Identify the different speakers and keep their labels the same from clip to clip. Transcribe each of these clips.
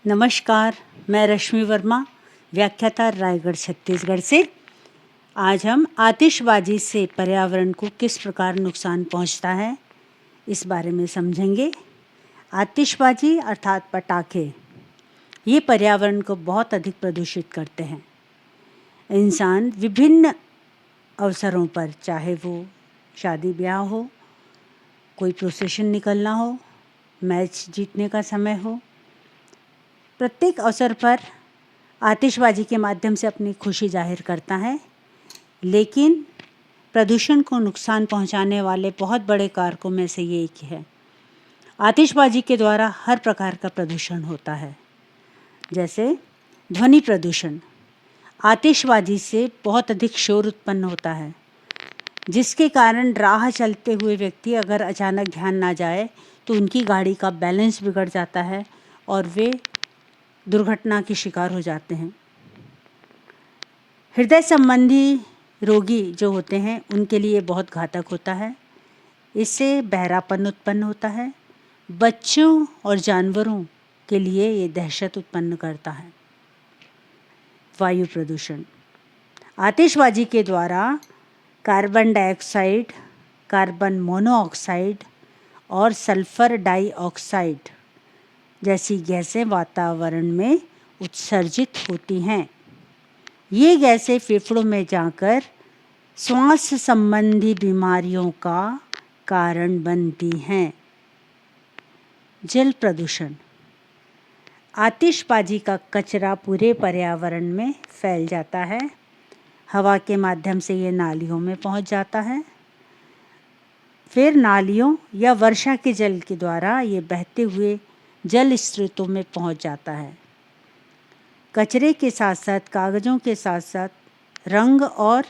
Speaker 1: नमस्कार, मैं रश्मि वर्मा, व्याख्याता रायगढ़ छत्तीसगढ़ से। आज हम आतिशबाजी से पर्यावरण को किस प्रकार नुकसान पहुंचता है, इस बारे में समझेंगे। आतिशबाजी अर्थात पटाखे ये पर्यावरण को बहुत अधिक प्रदूषित करते हैं। इंसान विभिन्न अवसरों पर, चाहे वो शादी ब्याह हो, कोई प्रोसेशन निकलना हो, मैच जीतने का समय हो, प्रत्येक अवसर पर आतिशबाजी के माध्यम से अपनी खुशी जाहिर करता है। लेकिन प्रदूषण को नुकसान पहुंचाने वाले बहुत बड़े कारकों में से ये एक है। आतिशबाजी के द्वारा हर प्रकार का प्रदूषण होता है, जैसे ध्वनि प्रदूषण। आतिशबाजी से बहुत अधिक शोर उत्पन्न होता है, जिसके कारण राह चलते हुए व्यक्ति अगर अचानक ध्यान ना जाए तो उनकी गाड़ी का बैलेंस बिगड़ जाता है और वे दुर्घटना के शिकार हो जाते हैं। हृदय संबंधी रोगी जो होते हैं उनके लिए बहुत घातक होता है। इससे बहरापन उत्पन्न होता है। बच्चों और जानवरों के लिए ये दहशत उत्पन्न करता है। वायु प्रदूषण। आतिशबाजी के द्वारा कार्बन डाइऑक्साइड, कार्बन मोनोऑक्साइड और सल्फर डाइऑक्साइड जैसी गैसें वातावरण में उत्सर्जित होती हैं। ये गैसें फेफड़ों में जाकर श्वास संबंधी बीमारियों का कारण बनती हैं। जल प्रदूषण। आतिशबाजी का कचरा पूरे पर्यावरण में फैल जाता है। हवा के माध्यम से ये नालियों में पहुंच जाता है। फिर नालियों या वर्षा के जल के द्वारा ये बहते हुए जल स्रोतों में पहुंच जाता है। कचरे के साथ साथ, कागज़ों के साथ साथ रंग और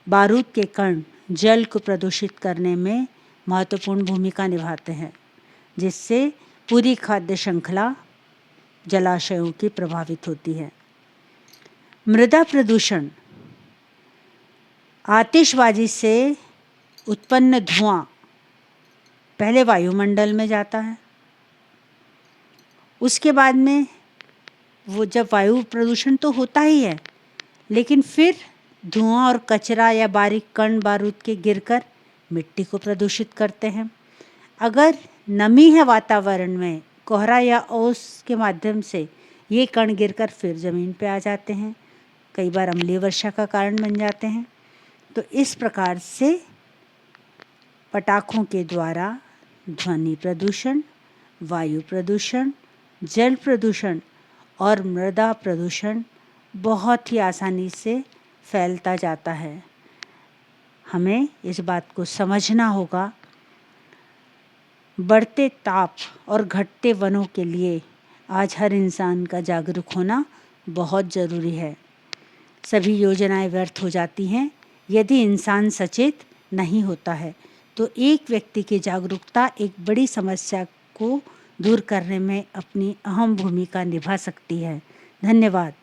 Speaker 1: बारूद के कण जल को प्रदूषित करने में महत्वपूर्ण भूमिका निभाते हैं, जिससे पूरी खाद्य श्रृंखला जलाशयों की प्रभावित होती है। मृदा प्रदूषण। आतिशबाजी से उत्पन्न धुआं पहले वायुमंडल में जाता है, उसके बाद में वो जब वायु प्रदूषण तो होता ही है, लेकिन फिर धुआं और कचरा या बारीक कण बारूद के गिरकर मिट्टी को प्रदूषित करते हैं। अगर नमी है वातावरण में, कोहरा या ओस के माध्यम से ये कण गिरकर फिर ज़मीन पे आ जाते हैं, कई बार अम्लीय वर्षा का कारण बन जाते हैं। तो इस प्रकार से पटाखों के द्वारा ध्वनि प्रदूषण, वायु प्रदूषण, जल प्रदूषण और मृदा प्रदूषण बहुत ही आसानी से फैलता जाता है। हमें इस बात को समझना होगा। बढ़ते ताप और घटते वनों के लिए आज हर इंसान का जागरूक होना बहुत ज़रूरी है। सभी योजनाएं व्यर्थ हो जाती हैं यदि इंसान सचेत नहीं होता है। तो एक व्यक्ति की जागरूकता एक बड़ी समस्या को दूर करने में अपनी अहम भूमिका निभा सकती है। धन्यवाद।